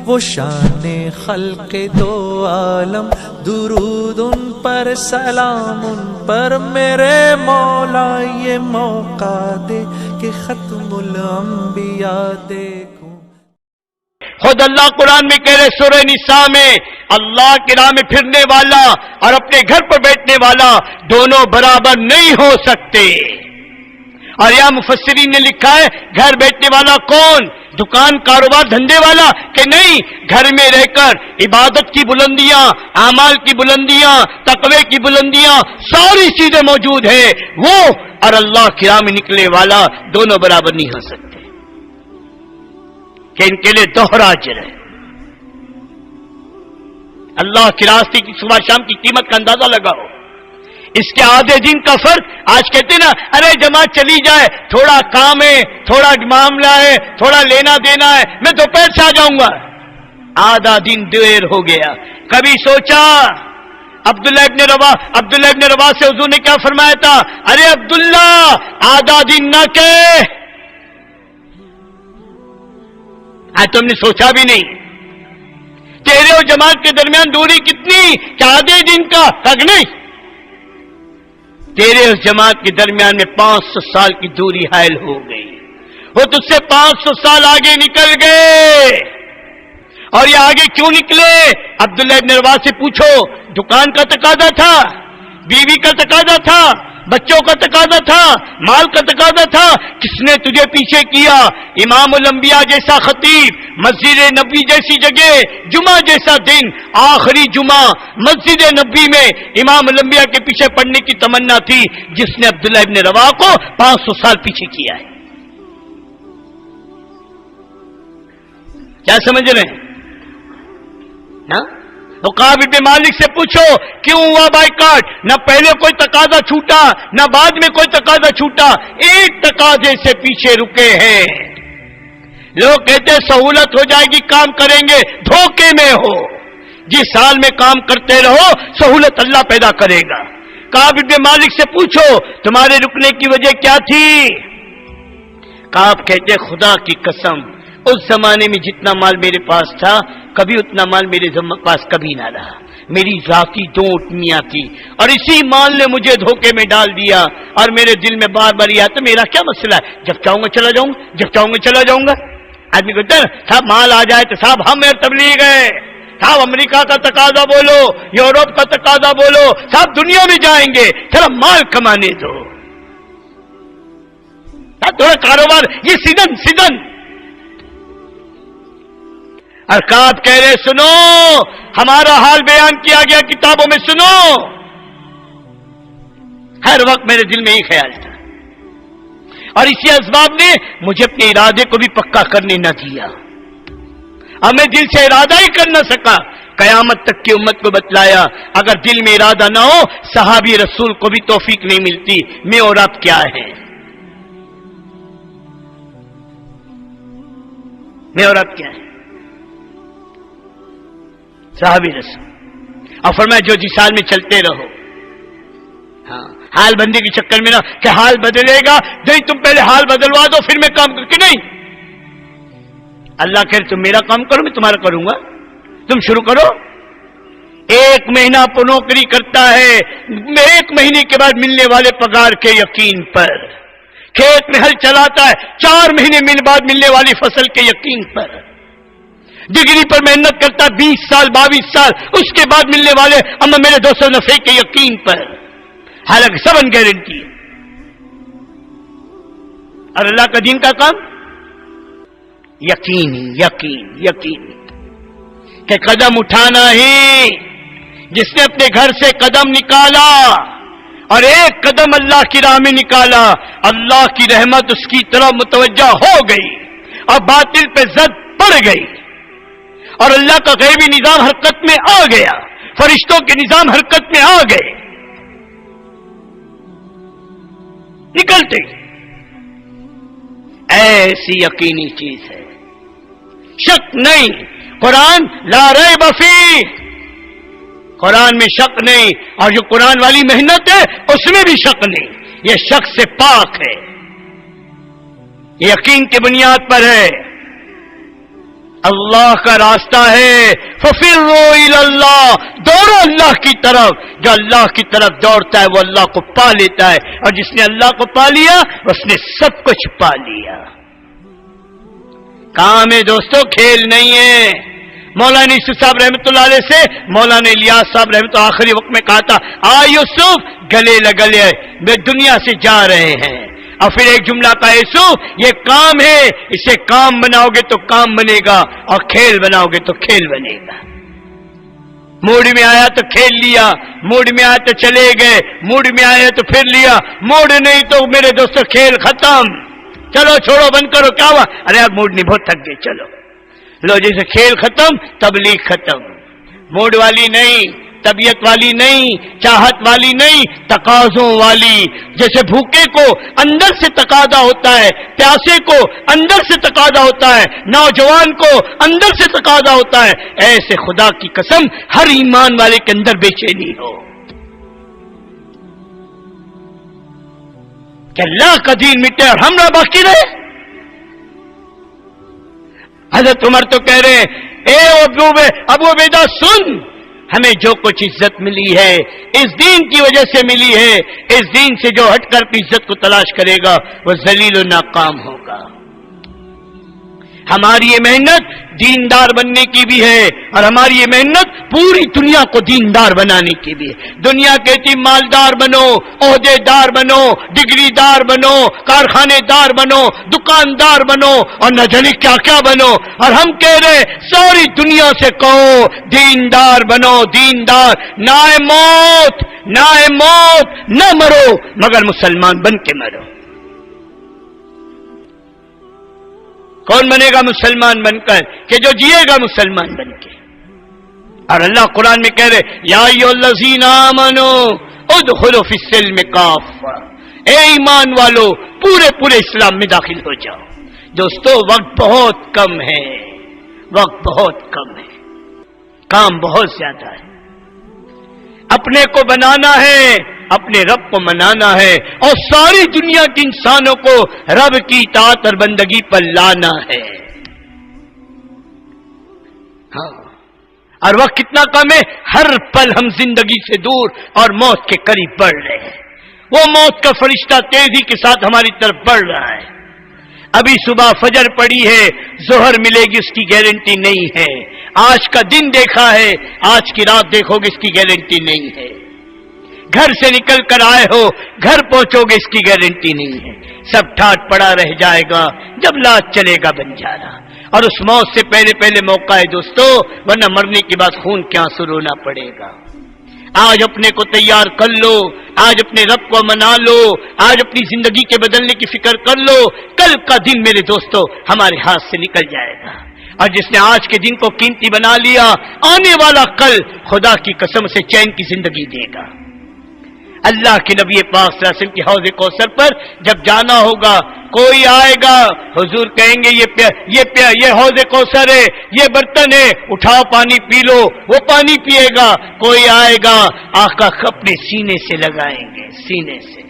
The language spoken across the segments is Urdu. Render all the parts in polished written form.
وہ شان خلق دو عالم، درود ان پر سلام ان پر میرے مولا، یہ موقع دے کہ ختم الانبیاء دیکھوں۔ خود اللہ قرآن میں کہہ رہے سورہ نساء میں، اللہ کی راہ میں پھرنے والا اور اپنے گھر پر بیٹھنے والا دونوں برابر نہیں ہو سکتے۔ اور یہاں مفسرین نے لکھا ہے گھر بیٹھنے والا کون؟ دکان کاروبار دھندے والا کہ نہیں، گھر میں رہ کر عبادت کی بلندیاں، اعمال کی بلندیاں، تقوی کی بلندیاں ساری چیزیں موجود ہیں وہ، اور اللہ کی راہ میں نکلنے والا دونوں برابر نہیں ہو سکتے، کہ ان کے لیے دوہرا اجر ہے۔ اللہ کے راستے کی صبح شام کی قیمت کا اندازہ لگاؤ، اس کے آدھے دن کا فرق۔ آج کہتے ہیں نا ارے جماعت چلی جائے، تھوڑا کام ہے، تھوڑا معاملہ ہے، تھوڑا لینا دینا ہے، میں دوپہر سے آ جاؤں گا، آدھا دن دیر ہو گیا۔ کبھی سوچا عبداللہ ابن رواح سے حضور نے کیا فرمایا تھا؟ ارے عبداللہ آدھا دن نہ کہ آج تم نے سوچا بھی نہیں تیرے اور جماعت کے درمیان دوری کتنی؟ کیا آدھے دن کا حق نہیں؟ تیرے اور جماعت کے درمیان میں 500 سال کی دوری حائل ہو گئی، وہ تجھ سے 500 سال آگے نکل گئے۔ اور یہ آگے کیوں نکلے؟ عبداللہ ابن رواح سے پوچھو، دکان کا تقاضا تھا، بیوی کا تقاضا تھا، بچوں کا تقاضا تھا، مال کا تقاضا تھا، کس نے تجھے پیچھے کیا؟ امام الانبیاء جیسا خطیب، مسجد نبی جیسی جگہ، جمعہ جیسا دن، آخری جمعہ مسجد نبی میں امام الانبیاء کے پیچھے پڑنے کی تمنا تھی، جس نے عبداللہ ابن رواح کو 500 سال پیچھے کیا ہے۔ کیا سمجھ رہے ہیں؟ وقاب ابن مالک سے پوچھو کیوں ہوا بائیکاٹ؟ نہ پہلے کوئی تقاضا چھوٹا، نہ بعد میں کوئی تقاضا چھوٹا، ایک تقاضے سے پیچھے رکے ہیں۔ لوگ کہتے سہولت ہو جائے گی کام کریں گے، دھوکے میں ہو، جس سال میں کام کرتے رہو سہولت اللہ پیدا کرے گا۔ وقاب ابن مالک سے پوچھو تمہارے رکنے کی وجہ کیا تھی؟ وقاب کہتے خدا کی قسم اس زمانے میں جتنا مال میرے پاس تھا کبھی اتنا مال میرے پاس کبھی نہ رہا، میری ذاتی دو اٹھنیاں تھی اور اسی مال نے مجھے دھوکے میں ڈال دیا، اور میرے دل میں بار بار یہ آتا میرا کیا مسئلہ ہے، جب چاہوں گا چلا جاؤں گا، جب چاہوں گا چلا جاؤں گا۔ آدمی کہتا ہے صاحب مال آ جائے تو صاحب ہم تبلیغ ہے، صاحب امریکہ کا تقاضا بولو، یورپ کا تقاضا بولو، صاحب دنیا میں جائیں گے، چلو مال کمانے دو، تھوڑا کاروبار، یہ سیزن۔ ارکاب کہہ رہے سنو ہمارا حال بیان کیا گیا کتابوں میں، سنو۔ ہر وقت میرے دل میں یہ خیال تھا، اور اسی اسباب نے مجھے اپنے ارادے کو بھی پکا کرنے نہ دیا، اور میں دل سے ارادہ ہی کر نہ سکا۔ قیامت تک کی امت کو بتلایا اگر دل میں ارادہ نہ ہو صحابی رسول کو بھی توفیق نہیں ملتی۔ میں اور آپ کیا ہے؟ میں اور آپ کیا ہے؟ صحابی رسول، اور فرمایا جو جس حال میں چلتے رہو، ہاں حال بندی کے چکر میں نہ کہ حال بدلے گا، نہیں تم پہلے حال بدلوا دو پھر میں کام کر کے، نہیں، اللہ کہے تم میرا کام کرو میں تمہارا کروں گا، تم شروع کرو۔ 1 مہینہ نوکری کرتا ہے، 1 مہینے کے بعد ملنے والے پگار کے یقین پر، کھیت میں ہل چلاتا ہے، 4 مہینے بعد ملنے والی فصل کے یقین پر، ڈگری پر محنت کرتا 20 سال 22 سال، اس کے بعد ملنے والے اما میرے 200 نفع کے یقین پر، حالانکہ سب ان گارنٹی ہے۔ اور اللہ کا دین کا کام یقین کہ قدم اٹھانا ہی، جس نے اپنے گھر سے قدم نکالا اور 1 قدم اللہ کی راہ میں نکالا، اللہ کی رحمت اس کی طرف متوجہ ہو گئی اور باطل پہ زد پڑ گئی، اور اللہ کا غیبی نظام حرکت میں آ گیا، فرشتوں کے نظام حرکت میں آ گئے، نکلتے۔ ایسی یقینی چیز ہے، شک نہیں۔ قرآن لا ریب فیہ، قرآن میں شک نہیں، اور جو قرآن والی محنت ہے اس میں بھی شک نہیں، یہ شک سے پاک ہے، یہ یقین کی بنیاد پر ہے۔ اللہ کا راستہ ہے، ففروا الی اللہ، دوڑو اللہ کی طرف. جو اللہ کی طرف دوڑتا ہے وہ اللہ کو پا لیتا ہے، اور جس نے اللہ کو پا لیا اس نے سب کچھ پا لیا. کام ہے دوستو، کھیل نہیں ہے. مولانا یوسف صاحب رحمۃ اللہ علیہ سے مولانا الیاس صاحب رحمۃ اللہ آخری وقت میں کہا تھا، یوسف گلے لگلے میں دنیا سے جا رہے ہیں. اور پھر ایک جملہ کا یوسف یہ کام ہے، اسے کام بناؤ گے تو کام بنے گا، اور کھیل بناؤ گے تو کھیل بنے گا. موڈ میں آیا تو کھیل لیا، موڈ میں آیا تو چلے گئے، موڈ میں آیا تو پھر لیا، موڈ نہیں تو میرے دوستو کھیل ختم. چلو چھوڑو بند کرو، کیا ہوا؟ ارے یار موڈ نہیں، بہت تھک گئے، چلو لو. جیسے کھیل ختم تبلیغ ختم. موڈ والی نہیں، طبیعت والی نہیں، چاہت والی نہیں، تقاضوں والی. جیسے بھوکے کو اندر سے تقاضا ہوتا ہے، پیاسے کو اندر سے تقاضا ہوتا ہے، نوجوان کو اندر سے تقاضا ہوتا ہے، ایسے خدا کی قسم ہر ایمان والے کے اندر بے چینی ہو کہ اللہ کا دین مٹے اور ہم نہ باقی رہے. حضرت عمر تو کہہ رہے ہیں، اے ابو عبیدہ سن، ہمیں جو کچھ عزت ملی ہے اس دین کی وجہ سے ملی ہے. اس دین سے جو ہٹ کر اپنی عزت کو تلاش کرے گا وہ ذلیل و ناکام ہوگا. ہماری یہ محنت دیندار بننے کی بھی ہے، اور ہماری یہ محنت پوری دنیا کو دیندار بنانے کی بھی ہے. دنیا کہتی مالدار بنو، عہدے دار بنو، ڈگری دار بنو، کارخانے دار بنو، دکاندار بنو، اور نہ جانے کیا کیا بنو. اور ہم کہہ رہے ساری دنیا سے کہو دیندار بنو، دیندار. نہ موت نہ مرو مگر مسلمان بن کے مرو. کون بنے گا مسلمان بن کر؟ کہ جو جیے گا مسلمان بن کے. اور اللہ قرآن میں کہہ رہے یا ایھا الذین آمنوا ادخلوا فی السلم کافہ، اے ایمان والو پورے اسلام میں داخل ہو جاؤ. دوستو وقت بہت کم ہے، وقت بہت کم ہے، کام بہت زیادہ ہے. اپنے کو بنانا ہے، اپنے رب کو منانا ہے، اور ساری دنیا کے انسانوں کو رب کی اطاعت اور بندگی پر لانا ہے. ہاں، اور وقت کتنا کم ہے، ہر پل ہم زندگی سے دور اور موت کے قریب بڑھ رہے ہیں. وہ موت کا فرشتہ تیزی کے ساتھ ہماری طرف بڑھ رہا ہے. ابھی صبح فجر پڑی ہے، ظہر ملے گی اس کی گارنٹی نہیں ہے. آج کا دن دیکھا ہے، آج کی رات دیکھو گے اس کی گارنٹی نہیں ہے. گھر سے نکل کر آئے ہو، گھر پہنچو گے اس کی گارنٹی نہیں ہے. سب ٹھاٹ پڑا رہ جائے گا جب لاش چلے گا بن جانا. اور اس موت سے پہلے موقع ہے دوستو، ورنہ مرنے کے بعد خون کے آنسو رونا پڑے گا. آج اپنے کو تیار کر لو، آج اپنے رب کو منا لو، آج اپنی زندگی کے بدلنے کی فکر کر لو. کل کا دن میرے دوستو ہمارے ہاتھ سے نکل جائے گا، اور جس نے آج کے دن کو قیمتی بنا لیا آنے والا کل خدا کی قسم سے چین کی زندگی دے گا. اللہ کے نبی پاک صلی اللہ علیہ وسلم کی حوض کوثر پر جب جانا ہوگا، کوئی آئے گا، حضور کہیں گے یہ حوض کوثر ہے، یہ برتن ہے، اٹھاؤ پانی پی لو. وہ پانی پیے گا. کوئی آئے گا، آقا اپنے سینے سے لگائیں گے، سینے سے،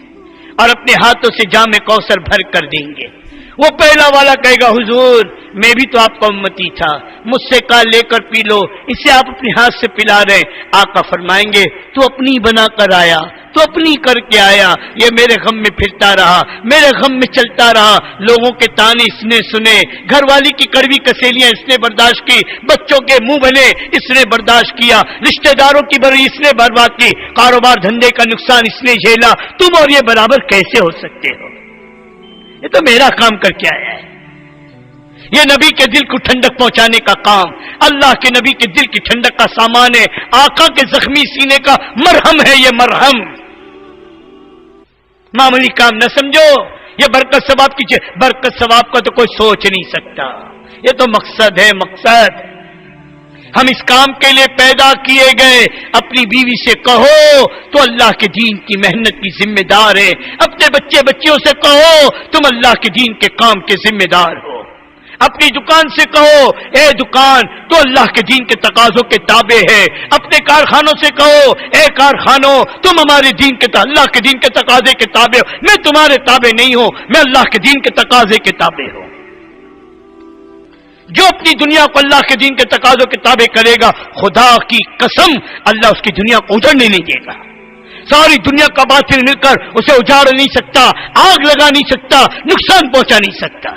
اور اپنے ہاتھوں سے جام کوثر بھر کر دیں گے. وہ پہلا والا کہے گا حضور میں بھی تو آپ کا امتی تھا، مجھ سے کہا لے کر پی لو، اسے آپ اپنے ہاتھ سے پلا رہے. آقا فرمائیں گے تو اپنی بنا کر آیا، تو اپنی کر کے آیا. یہ میرے غم میں پھرتا رہا، میرے غم میں چلتا رہا. لوگوں کے تانے اس نے سنے، گھر والی کی کڑوی کسیلیاں اس نے برداشت کی، بچوں کے منہ بنے اس نے برداشت کیا، رشتہ داروں کی بری اس نے برباد کی، کاروبار دھندے کا نقصان اس نے جھیلا. تم اور یہ برابر کیسے ہو سکتے ہو؟ یہ تو میرا کام کر کے آیا ہے. یہ نبی کے دل کو ٹھنڈک پہنچانے کا کام، اللہ کے نبی کے دل کی ٹھنڈک کا سامان ہے. آقا کے زخمی سینے کا مرہم ہے یہ مرہم. معمولی کام نہ سمجھو، یہ برکت ثواب کی چیز. برکت ثواب کا تو کوئی سوچ نہیں سکتا، یہ تو مقصد ہے، مقصد. ہم اس کام کے لیے پیدا کیے گئے. اپنی بیوی سے کہو تو اللہ کے دین کی محنت کی ذمہ دار ہے. اپنے بچیوں سے کہو تم اللہ کے دین کے کام کے ذمہ دار ہو. اپنی دکان سے کہو اے دکان تو اللہ کے دین کے تقاضوں کے تابع ہے. اپنے کارخانوں سے کہو اے کارخانوں تم ہمارے دین کے اللہ کے دین کے تقاضے کے تابع ہو. میں تمہارے تابع نہیں ہوں، میں اللہ کے دین کے تقاضے کے تابع ہوں. جو اپنی دنیا کو اللہ کے دین کے تقاضوں کے تابع کرے گا، خدا کی قسم اللہ اس کی دنیا کو اجڑنے نہیں دے گا. ساری دنیا کا باطل مل کر اسے اجاڑ نہیں سکتا، آگ لگا نہیں سکتا، نقصان پہنچا نہیں سکتا.